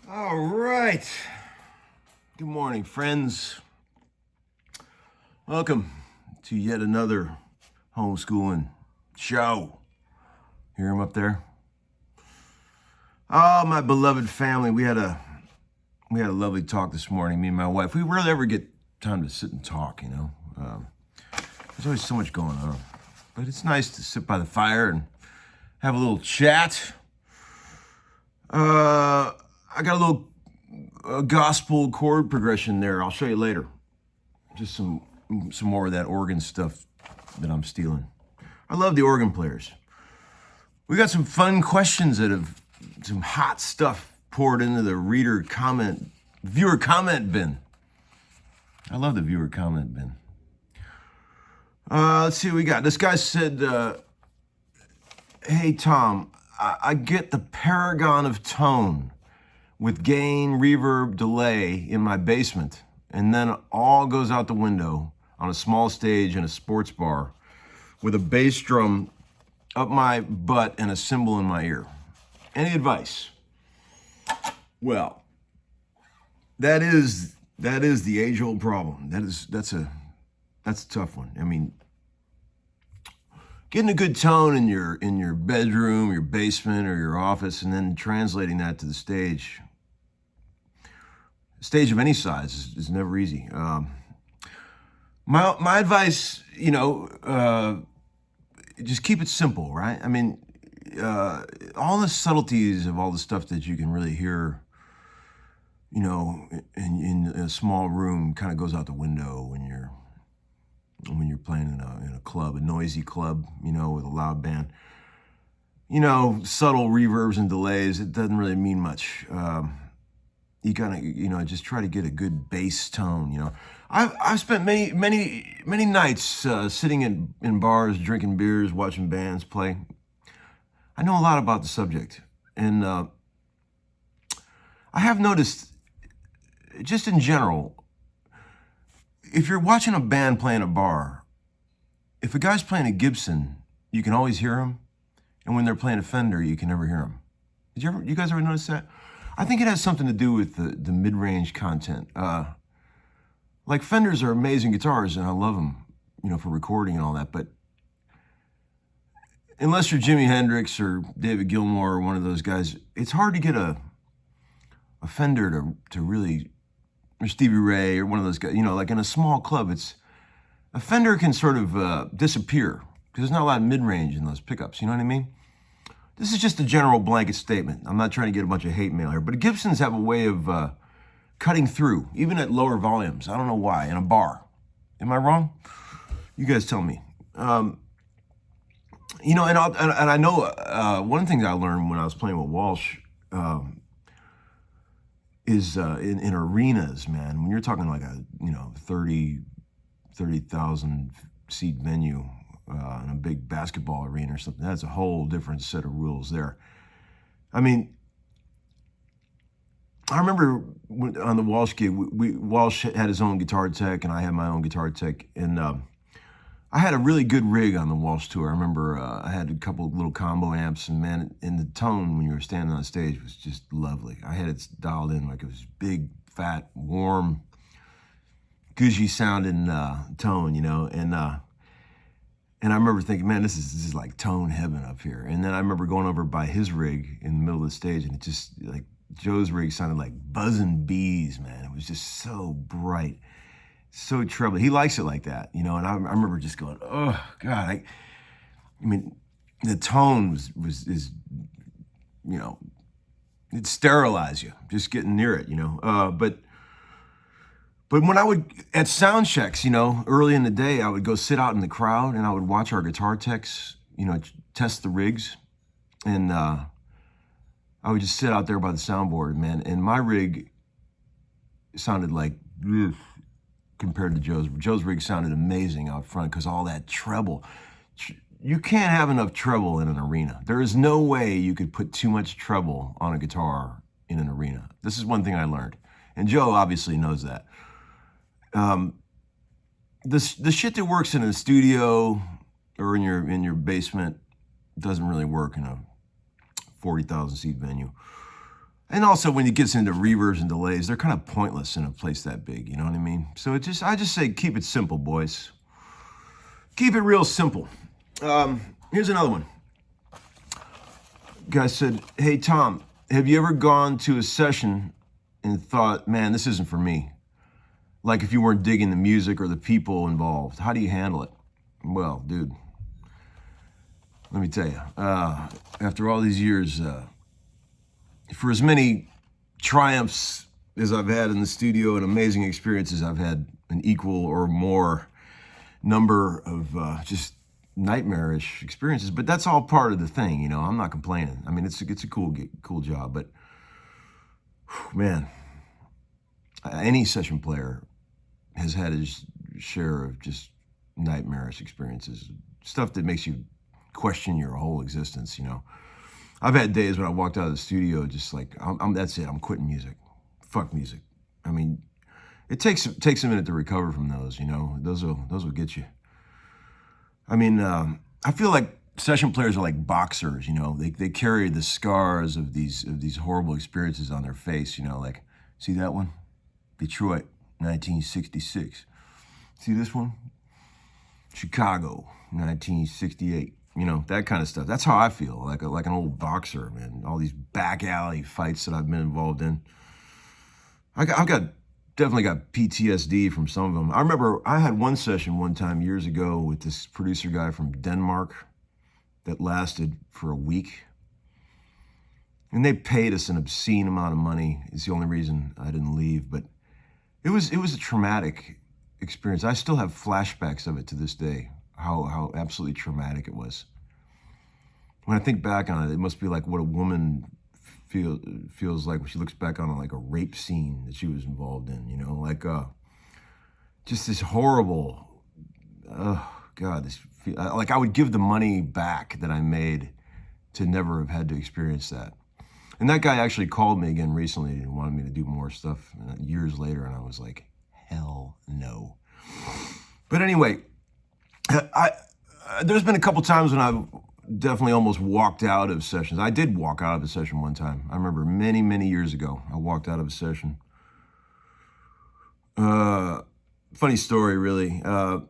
All right. Good morning, friends. Welcome to yet another homeschooling show. Hear him up there? Oh, my beloved family. We had a lovely talk this morning, me and my wife. We rarely ever get time to sit and talk, you know. There's always so much going on. But it's nice to sit by the fire and have a little chat. I got a little gospel chord progression there. I'll show you later. Just some more of that organ stuff that I'm stealing. I love the organ players. We got some fun questions that have some hot stuff poured into the viewer comment bin. I love the viewer comment bin. Let's see what we got. This guy said, hey, Tom, I get the paragon of tone with gain, reverb, delay in my basement, and then it all goes out the window on a small stage in a sports bar with a bass drum up my butt and a cymbal in my ear. Any advice? Well, that is the age-old problem. That's a tough one. I mean, getting a good tone in your bedroom, your basement, or your office, and then translating that to the stage of any size is never easy. My advice, just keep it simple, right? I mean, all the subtleties of all the stuff that you can really hear, in a small room kind of goes out the window when you're playing in a club, a noisy club, with a loud band. Subtle reverbs and delays, it doesn't really mean much. You gotta, just try to get a good bass tone, I've spent many nights sitting in bars, drinking beers, watching bands play. I know a lot about the subject. And I have noticed, just in general, if you're watching a band play in a bar, if a guy's playing a Gibson, you can always hear him. And when they're playing a Fender, you can never hear him. You guys ever notice that? I think it has something to do with the mid-range content. Like Fenders are amazing guitars, and I love them, for recording and all that. But unless you're Jimi Hendrix or David Gilmour or one of those guys, it's hard to get a Fender to really, or Stevie Ray or one of those guys. Like in a small club, a Fender can sort of disappear because there's not a lot of mid-range in those pickups. You know what I mean? This is just a general blanket statement. I'm not trying to get a bunch of hate mail here, but Gibsons have a way of cutting through, even at lower volumes. I don't know why, in a bar. Am I wrong? You guys tell me. And I know one thing that I learned when I was playing with Walsh, is in arenas, man. When you're talking like a 30,000 seat venue in a big basketball arena or something, that's a whole different set of rules there. I mean, I remember on the Walsh gig, Walsh had his own guitar tech, and I had my own guitar tech, and I had a really good rig on the Walsh tour. I remember I had a couple of little combo amps, and man, and the tone when you were standing on stage was just lovely. I had it dialed in like it was big, fat, warm, gushy sounding tone, and I remember thinking, man, this is like tone heaven up here. And then I remember going over by his rig in the middle of the stage, and it just like Joe's rig sounded like buzzing bees, man. It was just so bright, so treble. He likes it like that, and I remember just going, oh God, I mean, the tone is it'd sterilize you just getting near it, but when I would, at sound checks, early in the day, I would go sit out in the crowd and I would watch our guitar techs, test the rigs. And I would just sit out there by the soundboard, man. And my rig sounded like, ugh, compared to Joe's. Joe's rig sounded amazing out front because all that treble. You can't have enough treble in an arena. There is no way you could put too much treble on a guitar in an arena. This is one thing I learned. And Joe obviously knows that. The shit that works in a studio or in your basement doesn't really work in a 40,000 seat venue. And also when it gets into reverbs and delays, they're kind of pointless in a place that big, you know what I mean? So I just say keep it simple, boys. Keep it real simple. Here's another one. Guy said, hey Tom, have you ever gone to a session and thought, man, this isn't for me? Like if you weren't digging the music or the people involved, how do you handle it? Well, dude, let me tell you, after all these years, for as many triumphs as I've had in the studio and amazing experiences, I've had an equal or more number of just nightmarish experiences, but that's all part of the thing, I'm not complaining. I mean, it's a cool job, but man, any session player has had his share of just nightmarish experiences, stuff that makes you question your whole existence, I've had days when I walked out of the studio just like, that's it, I'm quitting music. Fuck music. I mean, it takes a minute to recover from those, those will get you. I mean, I feel like session players are like boxers, they carry the scars of these horrible experiences on their face, like, see that one? Detroit, 1966. See this one? Chicago, 1968. That kind of stuff. That's how I feel, like an old boxer, man. All these back alley fights that I've been involved in. I've definitely got PTSD from some of them. I remember I had one session one time years ago with this producer guy from Denmark that lasted for a week. And they paid us an obscene amount of money. It's the only reason I didn't leave. But it was a traumatic experience. I still have flashbacks of it to this day, how absolutely traumatic it was. When I think back on it, it must be like what a woman feels like when she looks back on like a rape scene that she was involved in, like just this horrible, like I would give the money back that I made to never have had to experience that. And that guy actually called me again recently and wanted me to do more stuff years later, and I was like, hell no. But anyway, there's been a couple times when I've definitely almost walked out of sessions. I did walk out of a session one time. I remember many, many years ago, I walked out of a session. Funny story, really. I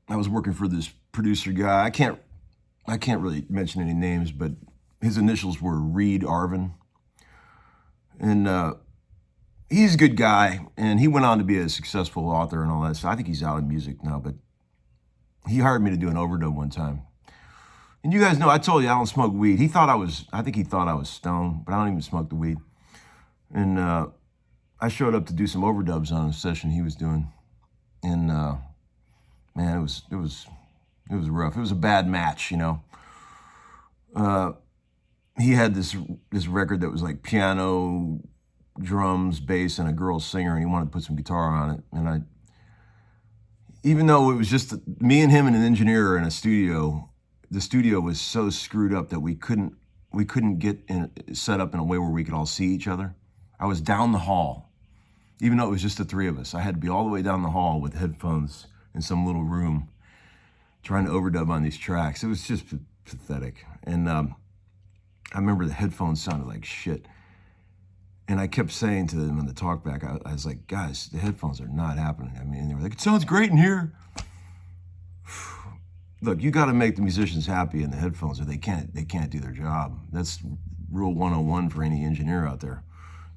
was working for this producer guy. I can't really mention any names, but his initials were Reed Arvin. And he's a good guy, and he went on to be a successful author and all that. So I think he's out of music now, but he hired me to do an overdub one time. And you guys know, I told you I don't smoke weed. I think he thought I was stoned, but I don't even smoke the weed. And I showed up to do some overdubs on a session he was doing. And man, it was rough. It was a bad match, He had this record that was like piano, drums, bass, and a girl singer, and he wanted to put some guitar on it. And even though it was just me and him and an engineer in a studio, the studio was so screwed up that we couldn't get set up in a way where we could all see each other. I was down the hall, even though it was just the three of us. I had to be all the way down the hall with headphones in some little room, trying to overdub on these tracks. It was just pathetic. And I remember the headphones sounded like shit. And I kept saying to them in the talkback, I was like, guys, the headphones are not happening. I mean, and they were like, it sounds great in here. Look, you got to make the musicians happy in the headphones, or they can't do their job. That's rule 101 for any engineer out there.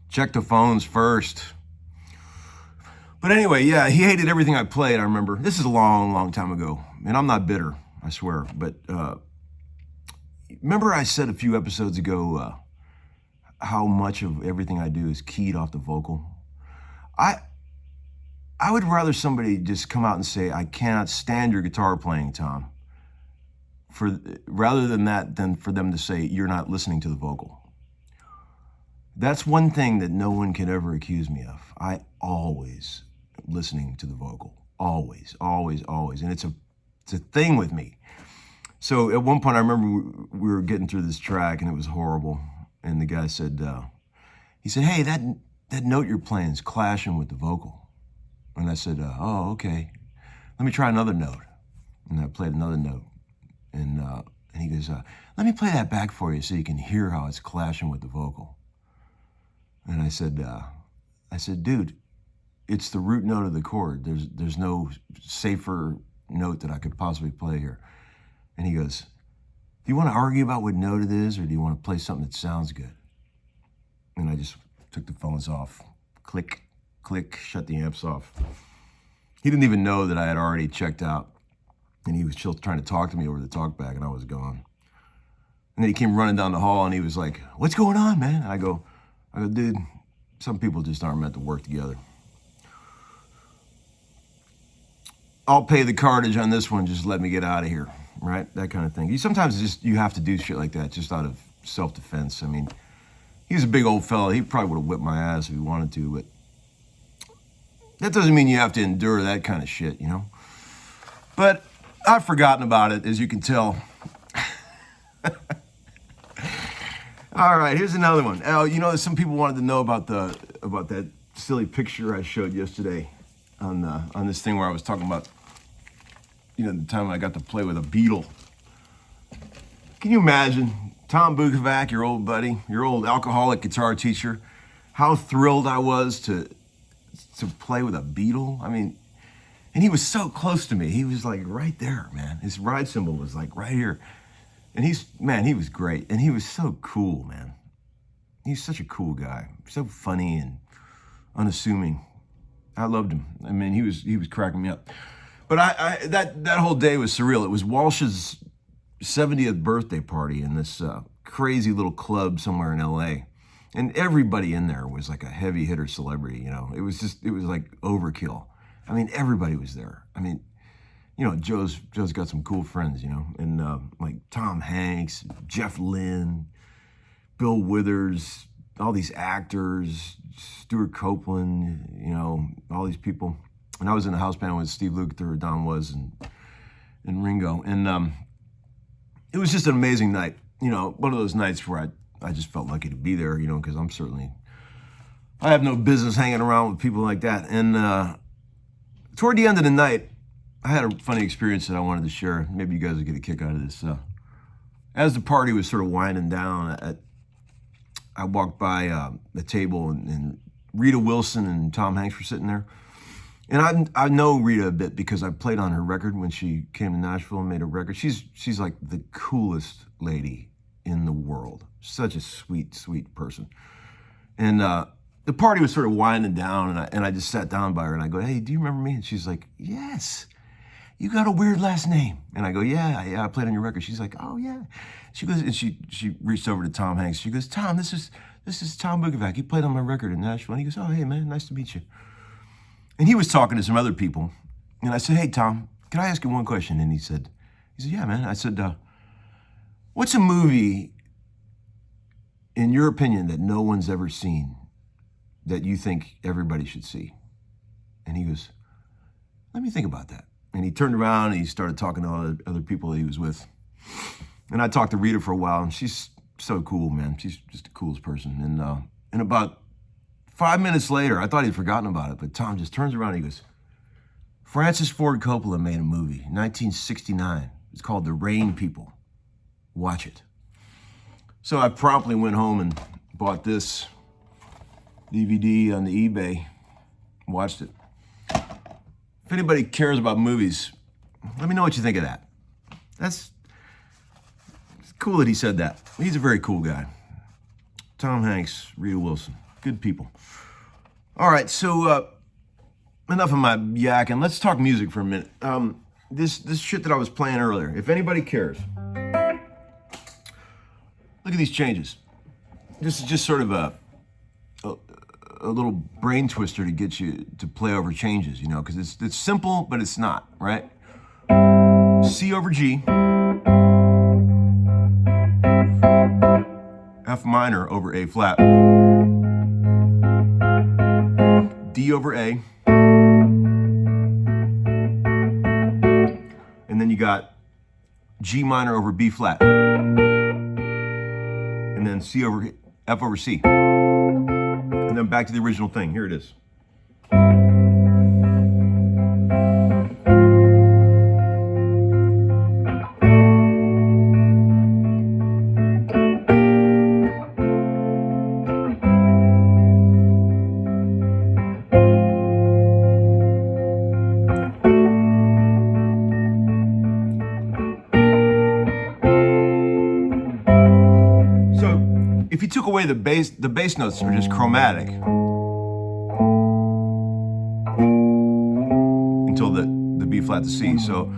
Check the phones first. But anyway, yeah, he hated everything I played, I remember. This is a long, long time ago. And I'm not bitter, I swear. But remember I said a few episodes ago how much of everything I do is keyed off the vocal? I would rather somebody just come out and say, I cannot stand your guitar playing, Tom, rather than for them to say, you're not listening to the vocal. That's one thing that no one can ever accuse me of. I always am listening to the vocal. Always, always, always. And it's a thing with me. So at one point, I remember we were getting through this track and it was horrible. And the guy said, he said, hey, that note you're playing is clashing with the vocal. And I said, oh, okay. Let me try another note. And I played another note. And he goes, let me play that back for you so you can hear how it's clashing with the vocal. And I said, dude, it's the root note of the chord. There's no safer note that I could possibly play here. And he goes, do you want to argue about what note it is, or do you want to play something that sounds good? And I just took the phones off. Click, click, shut the amps off. He didn't even know that I had already checked out. And he was still trying to talk to me over the talkback, and I was gone. And then he came running down the hall, and he was like, what's going on, man? And I go, dude, some people just aren't meant to work together. I'll pay the cartage on this one, just let me get out of here, right? That kind of thing. Sometimes you have to do shit like that just out of self-defense. I mean, he's a big old fella. He probably would have whipped my ass if he wanted to, but that doesn't mean you have to endure that kind of shit, you know? But I've forgotten about it, as you can tell. All right, here's another one. You know, some people wanted to know about that silly picture I showed yesterday on this thing where I was talking about, you know, the time I got to play with a Beatle. Can you imagine Tom Bukovac, your old buddy, your old alcoholic guitar teacher, how thrilled I was to play with a Beatle? I mean, and he was so close to me. He was like right there, man. His ride cymbal was like right here. And he was great. And he was so cool, man. He's such a cool guy. So funny and unassuming. I loved him. I mean, he was cracking me up. But that whole day was surreal. It was Walsh's 70th birthday party in this crazy little club somewhere in LA. And everybody in there was like a heavy hitter celebrity, you know. It was like overkill. I mean, everybody was there. I mean, you know, Joe's got some cool friends, you know, and like Tom Hanks, Jeff Lynne, Bill Withers, all these actors, Stuart Copeland, you know, all these people. And I was in a house band with Steve Lukather, Don Was, and Ringo. And it was just an amazing night. You know, one of those nights where I just felt lucky to be there, you know, because I have no business hanging around with people like that. And toward the end of the night, I had a funny experience that I wanted to share. Maybe you guys will get a kick out of this. As the party was sort of winding down, I walked by the table, and Rita Wilson and Tom Hanks were sitting there. And I know Rita a bit because I played on her record when she came to Nashville and made a record. She's like the coolest lady in the world. Such a sweet, sweet person. And the party was sort of winding down, and I just sat down by her, and I go, hey, do you remember me? And she's like, yes. You got a weird last name. And I go, yeah, I played on your record. She's like, oh, yeah. She goes, and she reached over to Tom Hanks. She goes, Tom, this is Tom Bukovac. He played on my record in Nashville. And he goes, oh, hey, man, nice to meet you. And he was talking to some other people. And I said, hey, Tom, can I ask you one question? And he said, yeah, man. I said, what's a movie, in your opinion, that no one's ever seen that you think everybody should see? And he goes, let me think about that. And he turned around and he started talking to other people that he was with. And I talked to Rita for a while, and she's so cool, man. She's just the coolest person. And about 5 minutes later, I thought he'd forgotten about it, but Tom just turns around and he goes, Francis Ford Coppola made a movie, 1969. It's called The Rain People. Watch it. So I promptly went home and bought this DVD on the eBay, watched it. If anybody cares about movies, let me know what you think of that. It's cool that he said that. He's a very cool guy. Tom Hanks, Rita Wilson, good people. All right, so enough of my yakking. Let's talk music for a minute. This shit that I was playing earlier, if anybody cares, look at these changes. This is just sort of a little brain twister to get you to play over changes, you know, because it's simple, but it's not, right? C over G, F minor over A flat, D over A, and then you got G minor over B flat, and then C over F over C. And then back to the original thing. Here it is. So if you took away the bass notes are just chromatic until the B flat to C. So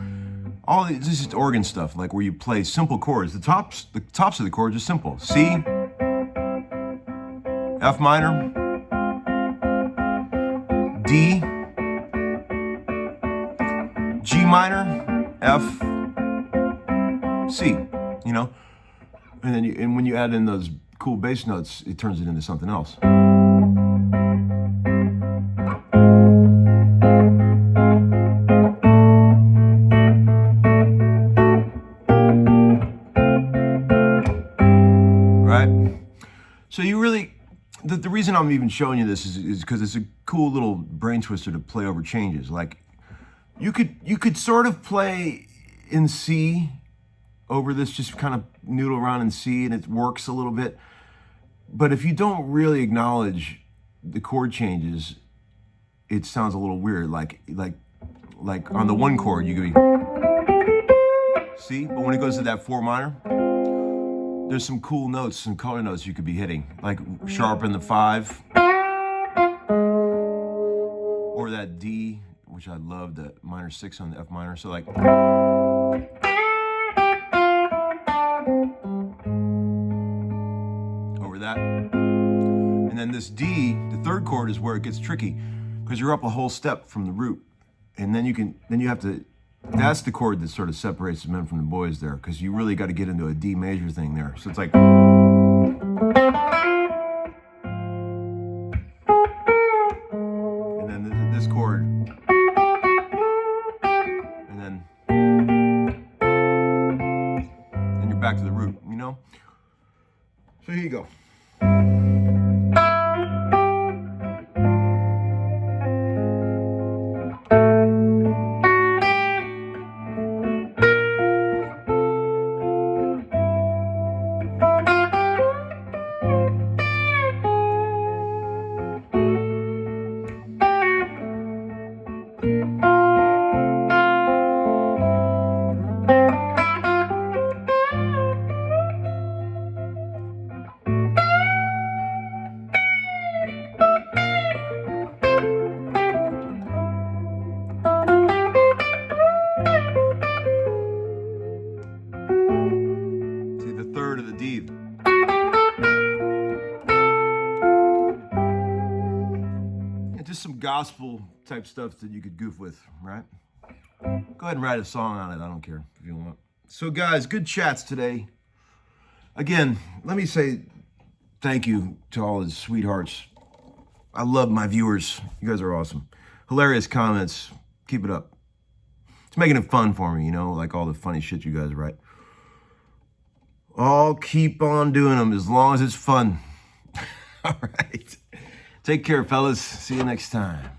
all this is just organ stuff, like where you play simple chords. The tops of the chords are simple. C, F minor, D, G minor, F, C, you know? And then when you add in those cool bass notes, it turns it into something else. Right? So you really, the reason I'm even showing you this is because it's a cool little brain twister to play over changes. Like you could sort of play in C over this, just kind of noodle around in C, and it works a little bit. But if you don't really acknowledge the chord changes, it sounds a little weird. Like on the one chord, you could be C, but when it goes to that 4 minor, there's some cool notes, some color notes you could be hitting, like sharp in the 5, or that D, which I love, the minor 6 on the F minor. So like, over that. And then this D, the third chord, is where it gets tricky, because you're up a whole step from the root. And then you have to, that's the chord that sort of separates the men from the boys there, because you really got to get into a D major thing there. So it's like, and then this chord, and then you're back to the root, you know? So here you go. Third of the D. And just some gospel type stuff that you could goof with, right? Go ahead and write a song on it. I don't care if you want. So guys, good chats today. Again, let me say thank you to all the sweethearts I love my viewers. You guys are awesome. Hilarious comments. Keep it up. It's making it fun for me, you know, like all the funny shit you guys write. I'll keep on doing them as long as it's fun. All right. Take care, fellas. See you next time.